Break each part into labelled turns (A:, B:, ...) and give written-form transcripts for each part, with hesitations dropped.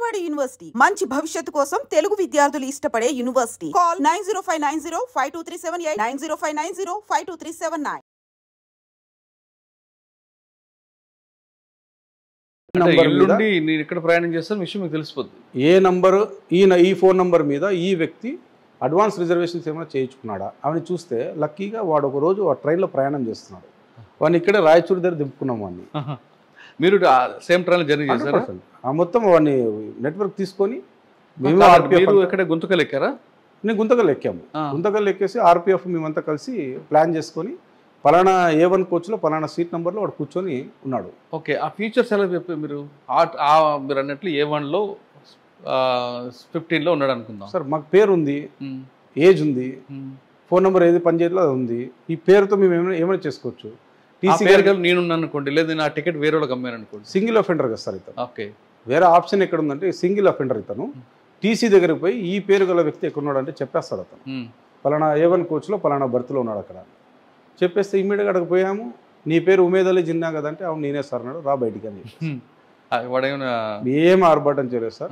A: Vijayawada university మంచి భవిష్యత్తు కోసం తెలుగు విద్యార్థులు ఇష్టపడే యూనివర్సిటీ. కాల్ 9059052378 9059052379.
B: నేను ఇక్కడ ప్రయాణం చేస్తాను విషయం మీకు తెలిసిపోద్ది.
C: ఏ నంబరు ఈ ఫోన్ నంబర్ మీద ఈ వ్యక్తి అడ్వాన్స్ రిజర్వేషన్స్ ఏమైనా చేయించుకున్నాడా అవన్నీ చూస్తే లక్కీగా వాడు ఒక రోజు ఆ ట్రైన్లో ప్రయాణం చేస్తున్నాడు. వాడిని ఇక్కడే రాయచూరు దగ్గర దింపుకున్నాం. వాడిని
B: మీరు సేమ్ ట్రైన్లో జర్నీ చేశారా?
C: మొత్తం వాడిని నెట్వర్క్ తీసుకొని మేము
B: ఇక్కడ గుంతకల్ ఎక్కారా?
C: నేను గుంతకల్ ఎక్కాము. గుంతకల్ ఎక్కేసి ఆర్పిఎఫ్ మేమంతా కలిసి ప్లాన్ చేసుకొని పలానా A1 కోచ్లో పలానా సీట్ నెంబర్లో వాడు కూర్చొని ఉన్నాడు.
B: ఓకే, ఆ ఫీచర్స్ ఎలా చెప్పారు మీరు? మీరు అన్నట్లు A1లో 15లో ఉన్నాడు అనుకుందాం
C: సార్. మాకు పేరు ఉంది, ఏజ్ ఉంది, ఫోన్ నెంబర్ ఏది పనిచేయట్లో అది ఉంది. ఈ పేరుతో మేము ఏమైనా చేసుకోవచ్చు.
B: టీసీ పేరు నేనున్నాను అనుకోండి, లేదా నా టికెట్ వేరే వాళ్ళకి అమ్మాను అనుకోండి.
C: సింగిల్ అఫెండర్ కదా సార్ ఇతను.
B: ఓకే,
C: వేరే ఆప్షన్ ఎక్కడ ఉందంటే సింగిల్ అఫెండర్. ఇతను టీసీ దగ్గరికి పోయి ఈ పేరు గల వ్యక్తి ఎక్కడున్నాడు అంటే చెప్పేస్తాడు. అతను పలానా A1 కోచ్లో పలానా బర్త్లో ఉన్నాడు అక్కడ చెప్పేస్తే ఇమ్మీడియట్గా అక్కడికి పోయాము. నీ పేరు ఉమేద్ అలీ జిన్నా కదంటే అవును నేనే సార్ అన్నాడు. రా బయటికి అని ఏం ఆర్భాటం చేయలేదు సార్.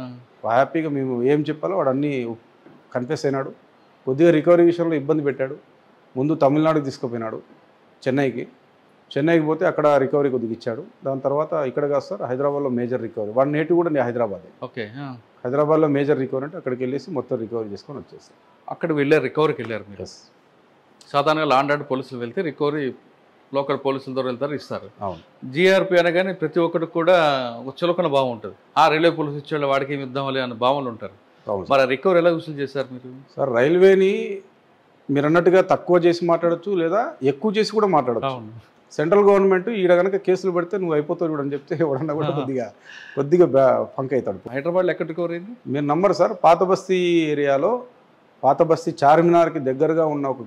C: హ్యాపీగా మేము ఏం చెప్పాలో వాడు అన్నీ కన్ఫెస్ అయినాడు. కొద్దిగా రికవరీ విషయంలో ఇబ్బంది పెట్టాడు. ముందు తమిళనాడుకి తీసుకుపోయినాడు, చెన్నైకి పోతే అక్కడ రికవరీ కొద్దిగా ఇచ్చాడు. దాని తర్వాత ఇక్కడ కాదు సార్ హైదరాబాద్లో మేజర్ రికవరీ. వాడు నేటివ్ కూడా హైదరాబాద్.
B: ఓకే,
C: హైదరాబాద్లో మేజర్ రికవరీ అంటే అక్కడికి వెళ్ళేసి మొత్తం రికవరీ చేసుకొని వచ్చేసారు.
B: అక్కడికి వెళ్ళారు, రికవరీకి వెళ్ళారు మీరు? సాధారణంగా లాండ్ ఆర్డర్ పోలీసులు వెళ్తే రికవరీ లోకల్ పోలీసుల ద్వారా వెళ్తారు, ఇస్తారు.
C: అవును,
B: జీఆర్పీ అనగానే ప్రతి ఒక్కరికి కూడా ఒక చులకన భావం ఉంటుంది. రైల్వే పోలీసు ఇచ్చేవాళ్ళు వాడికి ఏమి ఇద్దామలే అన్న భావనలు ఉంటారు. మరి రికవరీ ఎలా వసూలు చేశారు మీరు? సార్
C: రైల్వేని మీరు అన్నట్టుగా తక్కువ చేసి మాట్లాడచ్చు, లేదా ఎక్కువ చేసి కూడా మాట్లాడచ్చు. సెంట్రల్ గవర్నమెంట్ ఈడ కనుక కేసులు పెడితే నువ్వు అయిపోతావు చూడని చెప్తే ఎవడన్నా కూడా కొద్దిగా ఫంక్ అవుతాడు.
B: హైదరాబాద్లో ఎక్కడ రికవరీ అయింది
C: మీరు నమ్మరు సార్. పాత బస్తీ ఏరియాలో, పాత బస్తీ చార్మినార్కి దగ్గరగా ఉన్న ఒక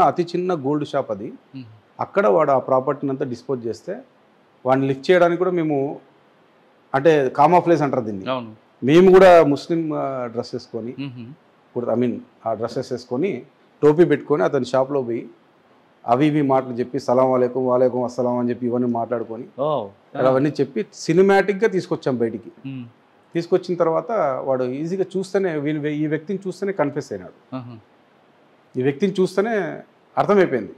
C: అతి చిన్న గోల్డ్ షాప్ అది. అక్కడ వాడు ఆ ప్రాపర్టీని అంతా డిస్పోజ్ చేస్తే వాడిని లిఫ్ట్ చేయడానికి కూడా మేము అంటే కామాఫ్లేస్ అంటారు దీన్ని. మేము కూడా ముస్లిం డ్రెస్ వేసుకొని ఆ డ్రెస్సెస్ వేసుకొని టోపీ పెట్టుకొని అతని షాప్లో పోయి అవి ఇవి మాటలు చెప్పి సలాం వాలేకుం వాలేకుం అస్సలాం అని చెప్పి ఇవన్నీ మాట్లాడుకొని అవన్నీ చెప్పి సినిమాటిక్గా తీసుకొచ్చాం బయటికి. తీసుకొచ్చిన తర్వాత వాడు ఈజీగా చూస్తేనే ఈ వ్యక్తిని చూస్తేనే కన్ఫెస్ అయినాడు. ఈ వ్యక్తిని చూస్తేనే అర్థమైపోయింది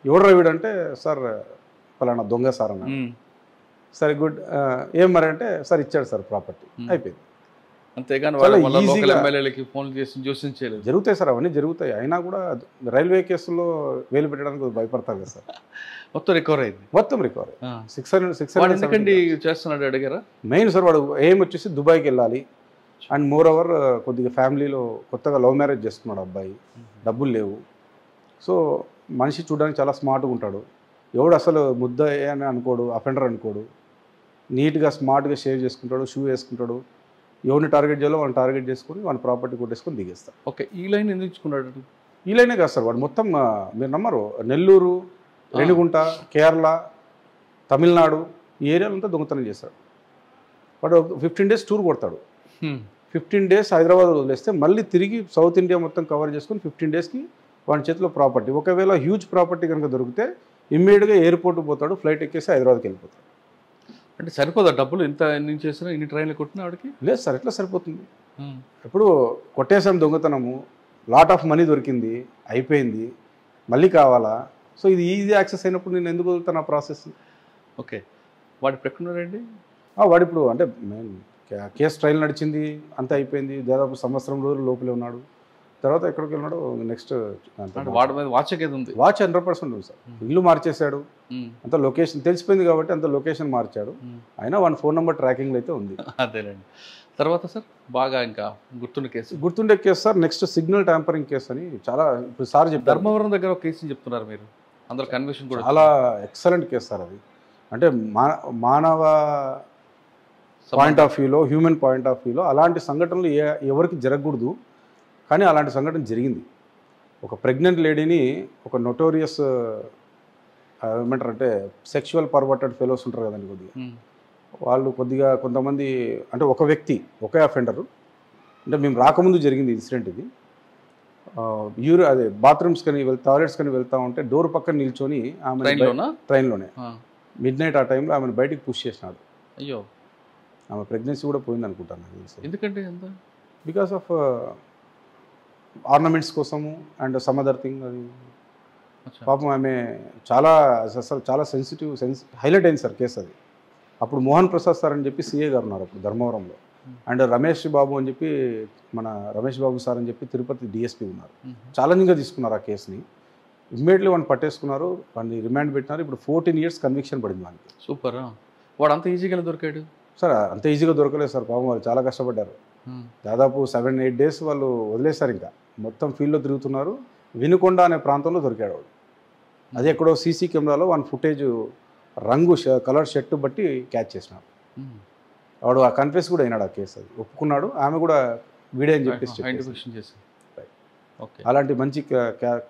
C: ఎవడు వీడంటే సార్ పలానా దొంగ సార్ అన్నాడు. సరే గుడ్, ఏం మరి అంటే సార్ ఇచ్చాడు సార్ ప్రాపర్టీ, అయిపోయింది.
B: అంతేగాని ఫోన్ చేసి
C: జరుగుతాయి సార్, అవన్నీ జరుగుతాయి. అయినా కూడా రైల్వే కేసుల్లో వేలు పెట్టడానికి భయపడతారు కదా సార్.
B: మొత్తం రికవర్ అయింది,
C: మొత్తం రికవర్.
B: 600 చేస్తున్నాడు అడిగారా?
C: మెయిన్ సార్ వాడు ఏం వచ్చేసి దుబాయ్కి వెళ్ళాలి. అండ్ మోర్ ఓవర్ కొద్దిగా ఫ్యామిలీలో కొత్తగా లవ్ మ్యారేజ్ చేసుకున్నాడు అబ్బాయి, డబ్బులు లేవు. సో మనిషి చూడడానికి చాలా స్మార్ట్గా ఉంటాడు. ఎవడు అసలు ముద్ద అని అనుకోడు, అఫెండర్ అనుకోడు. నీట్గా స్మార్ట్గా షేవ్ చేసుకుంటాడు, షూ వేసుకుంటాడు. ఎవరిని టార్గెట్ చేయాలో వాళ్ళని టార్గెట్ చేసుకొని వాళ్ళ ప్రాపర్టీ కొట్టేసుకొని దిగేస్తాడు.
B: ఓకే, ఈ లైన్ ఎందుకు ఇచ్చుకున్నాడు?
C: ఈ లైనే కాదు సార్, వాడు మొత్తం మీరు నమ్మరు నెల్లూరు, రేణిగుంట, కేరళ, తమిళనాడు ఈ ఏరియాలంతా దొంగతనం చేస్తాడు. వాడు 15 days టూర్ కొడతాడు. 15 days హైదరాబాద్ వదిలేస్తే మళ్ళీ తిరిగి సౌత్ ఇండియా మొత్తం కవర్ చేసుకొని 15 daysకి వాడి చేతిలో ప్రాపర్టీ. ఒకవేళ హ్యూజ్ ప్రాపర్టీ కనుక దొరికితే ఇమ్మీడియట్గా ఎయిర్పోర్ట్కి పోతాడు, ఫ్లైట్ ఎక్కేసి హైదరాబాద్కి వెళ్ళిపోతాడు.
B: అంటే సరిపోదా డబ్బులు? ఇంత ఎన్ని చేసినా ఇన్ని ట్రైన్లు కొట్టినా వాడికి?
C: లేదు సార్, ఎట్లా సరిపోతుంది? ఇప్పుడు కొట్టేసాం దొంగతనము, లాట్ ఆఫ్ మనీ దొరికింది, అయిపోయింది, మళ్ళీ కావాలా? సో ఇది ఈజీ యాక్సెస్ అయినప్పుడు నేను ఎందుకు వదులుతాను ఆ ప్రాసెస్?
B: ఓకే, వాడు ఇప్పుడు ఎక్కడున్నాడండి?
C: వాడు ఇప్పుడు అంటే కేసు ట్రయల్ నడిచింది, అంతా అయిపోయింది, దాదాపు సంవత్సరం రోజులు లోపలే ఉన్నాడు. తర్వాత ఎక్కడికి వెళ్ళినాడు నెక్స్ట్
B: వాడి మీద వాచ్ ఉంది.
C: వాచ్ 100% ఉంది సార్. ఇల్లు మార్చేశాడు, అంత లొకేషన్ తెలిసిపోయింది కాబట్టి అంత లొకేషన్ మార్చాడు. అయినా వన్ ఫోన్ నెంబర్ ట్రాకింగ్లో అయితే ఉంది.
B: అదేనండి. తర్వాత సార్ బాగా ఇంకా
C: గుర్తుండే case sir next signal tampering case అని చాలా ఇప్పుడు సార్ చెప్పారు.
B: ధర్మవరం దగ్గర ఒక కేసు చెప్తున్నారు మీరు, అందరూ కన్విక్షన్ కూడా
C: చాలా ఎక్సలెంట్ కేసు సార్ అది. అంటే మానవ పాయింట్ ఆఫ్ వ్యూలో, హ్యూమన్ పాయింట్ ఆఫ్ వ్యూలో అలాంటి సంఘటనలు ఎవరికి జరగకూడదు, కానీ అలాంటి సంఘటన జరిగింది. ఒక ప్రెగ్నెంట్ లేడీని ఒక నోటోరియస్ ఏమంటారంటే సెక్షువల్ పర్వర్టెడ్ ఫెలోస్ ఉంటారు కదండి, కొద్దిగా వాళ్ళు కొద్దిగా కొంతమంది అంటే ఒక వ్యక్తి ఒకే అఫెండరు. అంటే మేము రాకముందు జరిగింది ఇన్సిడెంట్ ఇది. అదే బాత్రూమ్స్ కానీ టాయిలెట్స్ కానీ వెళ్తా ఉంటే డోర్ పక్కన నిల్చొని ఆమె ట్రైన్లోనే మిడ్ నైట్ ఆ టైంలో ఆమెను బయటికి పుష్ చేసినాడు.
B: అయ్యో,
C: ఆమె ప్రెగ్నెన్సీ కూడా పోయింది అనుకుంటాను నాకు తెలిసి.
B: ఎందుకంటే ఎంత
C: బికాస్ ఆఫ్ ఆర్నమెంట్స్ కోసము అండ్ సమ్ అదర్ థింగ్. అది పాపం ఆమె చాలా అసలు చాలా హైలైట్ అయింది సార్ కేసు అది. అప్పుడు మోహన్ ప్రసాద్ సార్ అని చెప్పి సిఏ గారు ఉన్నారు అప్పుడు ధర్మవరంలో, అండ్ రమేష్ బాబు అని చెప్పి మన రమేష్ బాబు సార్ అని చెప్పి తిరుపతి డిఎస్పీ ఉన్నారు. ఛాలెంజింగ్గా తీసుకున్నారు ఆ కేసుని. ఇమ్మీడియట్లీ వాడిని పట్టేసుకున్నారు, వాడిని రిమాండ్ పెట్టినారు. ఇప్పుడు 14 years కన్విక్షన్ పడింది వానికి.
B: సూపర్. వాడు అంత ఈజీగా దొరికాడు
C: సార్? అంత ఈజీగా దొరకలేదు సార్, పాపం వాళ్ళు చాలా కష్టపడ్డారు. దాదాపు 7-8 days వాళ్ళు వదిలేశారు. ఇంకా మొత్తం ఫీల్డ్లో తిరుగుతున్నారు. వినుకొండ అనే ప్రాంతంలో దొరికాడు వాడు. అది ఎక్కడో సీసీ కెమెరాలో వన్ ఫుటేజ్ రంగు కలర్ షర్ట్ బట్టి క్యాచ్ చేసినాడు. వాడు ఆ కన్ఫెస్ కూడా అయినాడు, ఆ కేసు అది ఒప్పుకున్నాడు. ఆమె కూడా వీడే అని చెప్పేసి. అలాంటి మంచి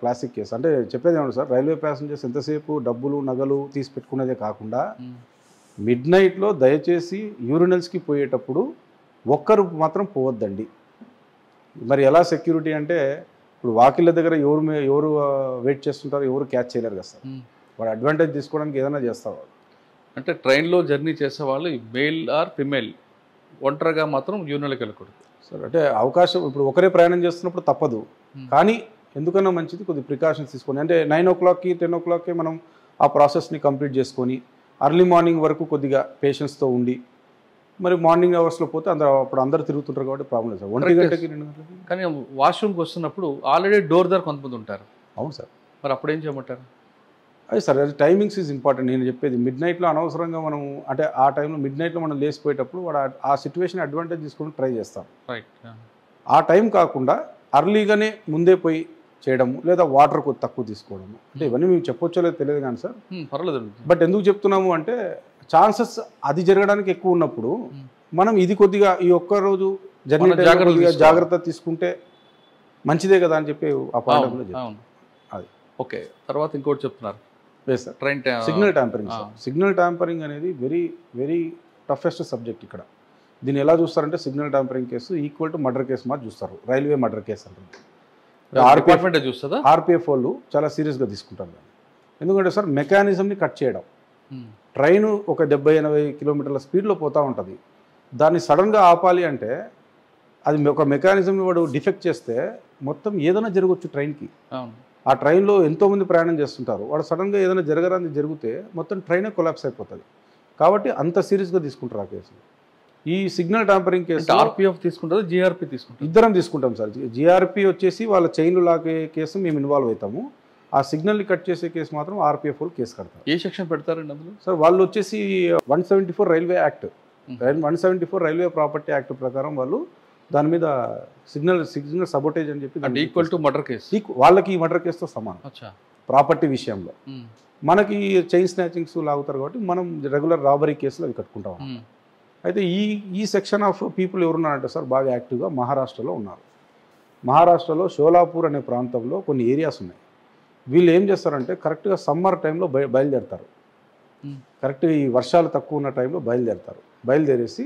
C: క్లాసిక్ కేసు. అంటే చెప్పేది ఏమన్నా సార్, రైల్వే ప్యాసింజర్స్ ఎంతసేపు డబ్బులు నగలు తీసి పెట్టుకునేదే కాకుండా మిడ్ నైట్లో దయచేసి యూరినల్స్కి పోయేటప్పుడు ఒక్కరు మాత్రం పోవద్దండి. మరి ఎలా సెక్యూరిటీ అంటే ఇప్పుడు వాకిళ్ళ దగ్గర ఎవరు వెయిట్ చేస్తుంటారు, ఎవరు క్యాచ్ చేయలేరు కదా సార్. వాడు అడ్వాంటేజ్ తీసుకోవడానికి ఏదైనా చేస్తారు.
B: అంటే ట్రైన్లో జర్నీ చేసే వాళ్ళు మేల్ ఆర్ ఫిమేల్ ఒంటరిగా మాత్రం యూరినల్కి వెళ్ళకూడదు
C: సార్. అంటే అవకాశం ఇప్పుడు ఒకరే ప్రయాణం చేస్తున్నప్పుడు తప్పదు, కానీ ఎందుకన్నా మంచిది కొద్ది ప్రికాషన్స్ తీసుకొని, అంటే 9 o'clockకి 10 o'clockకి మనం ఆ ప్రాసెస్ని కంప్లీట్ చేసుకొని అర్లీ మార్నింగ్ వరకు కొద్దిగా పేషెన్స్తో ఉండి మరి మార్నింగ్ అవర్స్లో పోతే అప్పుడు అందరూ తిరుగుతుంటారు కాబట్టి ప్రాబ్లం లేదు సార్. 1 గంటకి 2 గంటలకి.
B: కానీ వాష్రూమ్కి వస్తున్నప్పుడు ఆల్రెడీ డోర్ దగ్గర కొంతమంది ఉంటారు.
C: అవును సార్.
B: మరి అప్పుడు ఏం చేయమంటారు?
C: అది సార్, అది టైమింగ్స్ ఈజ్ ఇంపార్టెంట్. నేను చెప్పేది మిడ్ నైట్లో అనవసరంగా మనం, అంటే ఆ టైంలో మిడ్ నైట్లో మనం లేచిపోయేటప్పుడు వాడు ఆ సిచ్యువేషన్ అడ్వాంటేజ్ తీసుకొని ట్రై చేస్తాం.
B: రైట్.
C: ఆ టైం కాకుండా అర్లీగానే ముందే పోయి చేయడము, లేదా వాటర్ కొద్ది తక్కువ తీసుకోవడము. అంటే ఇవన్నీ మేము చెప్పొచ్చో లేదో తెలియదు కానీ సార్,
B: పర్వాలేదు.
C: బట్ ఎందుకు చెప్తున్నాము అంటే ఛాన్సెస్ అది జరగడానికి ఎక్కువ ఉన్నప్పుడు మనం ఇది కొద్దిగా ఈ ఒక్కరోజు జర్నీ జాగ్రత్త తీసుకుంటే మంచిదే కదా అని చెప్పి ఆ పాయింట్.
B: అది ఓకే. తర్వాత ఇంకోటి చెప్తున్నారు
C: sir, train signal tampering. Signal tampering అనేది వెరీ వెరీ టఫెస్ట్ సబ్జెక్ట్ ఇక్కడ. దీన్ని ఎలా చూస్తారంటే signal tampering case equal to murder case మాత్రం చూస్తారు. రైల్వే మర్డర్ కేసు అంటుంది. ఆర్పిఎఫ్ వాళ్ళు చాలా సీరియస్గా తీసుకుంటారు. ఎందుకంటే సార్ మెకానిజంని కట్ చేయడం. ట్రైన్ ఒక 70-80 కిలోమీటర్ల స్పీడ్లో పోతూ ఉంటుంది. దాన్ని సడన్గా ఆపాలి అంటే అది ఒక మెకానిజంని వాడు డిఫెక్ట్ చేస్తే మొత్తం ఏదైనా జరగవచ్చు ట్రైన్కి. ఆ ట్రైన్లో ఎంతోమంది ప్రయాణం చేస్తుంటారు. వాడు సడన్గా ఏదైనా జరగరాని జరిగితే మొత్తం ట్రైనే కొలాప్స్ అయిపోతుంది. కాబట్టి అంత సీరియస్గా తీసుకుంటారు ఆ కేసు. ఈ సిగ్నల్ ట్యాంపరింగ్ కేసు
B: ఆర్పిఎఫ్ తీసుకుంటారు, జిఆర్పి తీసుకుంటారు,
C: ఇద్దరం తీసుకుంటాం సార్. జిఆర్పి వచ్చేసి వాళ్ళ చైన్లు లాగే కేసు మేము ఇన్వాల్వ్ అవుతాము. ఆ సిగ్నల్ని కట్ చేసే కేసు మాత్రం ఆర్పిఎఫ్ వాళ్ళు కేసు కడతారు.
B: ఏ సెక్షన్ పెడతారండి అందులో?
C: సార్ వాళ్ళు వచ్చేసి 174 railway act, 174 railway property act ప్రకారం వాళ్ళు దాని మీద సిగ్నల్ సబోటేజ్ అని చెప్పి
B: ఈక్వల్ టు మర్డర్ కేసు.
C: వాళ్ళకి ఈ మర్డర్ కేసుతో సమానం ప్రాపర్టీ విషయంలో. మనకి చైన్ స్నాచింగ్స్ లాగుతారు కాబట్టి మనం రెగ్యులర్ రాబరీ కేసులు అవి కట్టుకుంటాం. అయితే ఈ సెక్షన్ ఆఫ్ పీపుల్ ఎవరున్నారంటే సార్ బాగా యాక్టివ్గా మహారాష్ట్రలో ఉన్నారు. మహారాష్ట్రలో షోలాపూర్ అనే ప్రాంతంలో కొన్ని ఏరియాస్ ఉన్నాయి. వీళ్ళు ఏం చేస్తారంటే కరెక్ట్గా సమ్మర్ టైంలో బయలుదేరుతారు. కరెక్ట్గా ఈ వర్షాలు తక్కువ ఉన్న టైంలో బయలుదేరేసి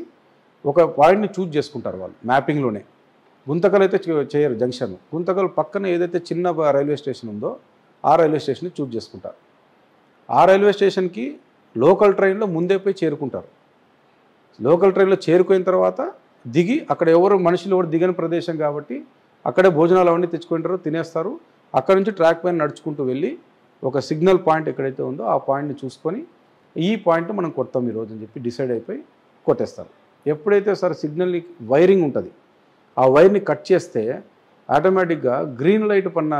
C: ఒక పాయింట్ని చూజ్ చేసుకుంటారు వాళ్ళు మ్యాపింగ్లోనే. గుంతకల్ అయితే చేయరు, జంక్షన్ గుంతకల్ పక్కన ఏదైతే చిన్న రైల్వే స్టేషన్ ఉందో ఆ రైల్వే స్టేషన్ని చూజ్ చేసుకుంటారు. ఆ రైల్వే స్టేషన్కి లోకల్ ట్రైన్లో ముందే పోయి చేరుకుంటారు. లోకల్ ట్రైన్లో చేరుకున్న తర్వాత దిగి అక్కడ మనుషులు ఎవరు దిగని ప్రదేశం కాబట్టి అక్కడే భోజనాలు అవన్నీ తెచ్చుకుంటారు, తినేస్తారు. అక్కడ నుంచి ట్రాక్ పైన నడుచుకుంటూ వెళ్ళి ఒక సిగ్నల్ పాయింట్ ఎక్కడైతే ఉందో ఆ పాయింట్ని చూసుకొని ఈ పాయింట్ మనం కొడతాం ఈరోజు అని చెప్పి డిసైడ్ అయిపోయి కొట్టేస్తారు. ఎప్పుడైతే సార్ సిగ్నల్ని వైరింగ్ ఉంటుంది, ఆ వైర్ని కట్ చేస్తే ఆటోమేటిక్గా గ్రీన్ లైట్ పన్న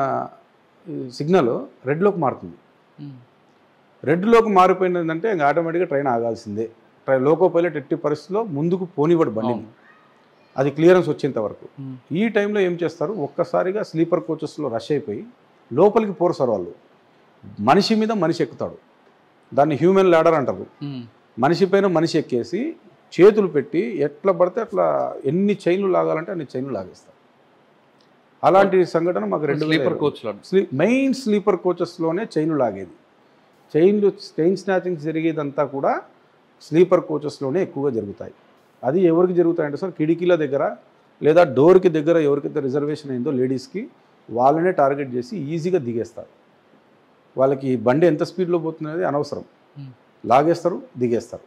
C: సిగ్నల్ రెడ్లోకి మారుతుంది. రెడ్లోకి మారిపోయిందంటే ఇంకా ఆటోమేటిక్గా ట్రైన్ ఆగాల్సిందే. లోకో పైలట్ ఎట్టి పరిస్థితుల్లో ముందుకు పోనివ్వడు బండిని, అది క్లియరెన్స్ వచ్చేంత వరకు. ఈ టైంలో ఏం చేస్తారు, ఒక్కసారిగా స్లీపర్ కోచెస్లో రష్ అయిపోయి లోపలికి పోరు సార్ వాళ్ళు. మనిషి మీద మనిషి ఎక్కుతాడు, దాన్ని హ్యూమన్ ల్యాడర్ అంటారు. మనిషి పైన మనిషి ఎక్కేసి చేతులు పెట్టి ఎట్లా పడితే అట్లా ఎన్ని చైన్లు లాగాలంటే అన్ని చైన్లు లాగేస్తారు. అలాంటి సంఘటన మాకు 2 మెయిన్ స్లీపర్ కోచెస్లోనే చైన్లు లాగేది. చైన్ స్నాచింగ్ జరిగేదంతా కూడా స్లీపర్ కోచెస్లోనే ఎక్కువగా జరుగుతాయి. అది ఎవరికి జరుగుతాయంటే సార్ కిటికీల దగ్గర లేదా డోర్కి దగ్గర ఎవరికైతే రిజర్వేషన్ అయిందో లేడీస్కి వాళ్ళనే టార్గెట్ చేసి ఈజీగా దిగేస్తారు. వాళ్ళకి బండి ఎంత స్పీడ్లో పోతున్నది అనవసరం, లాగేస్తారు, దిగేస్తారు.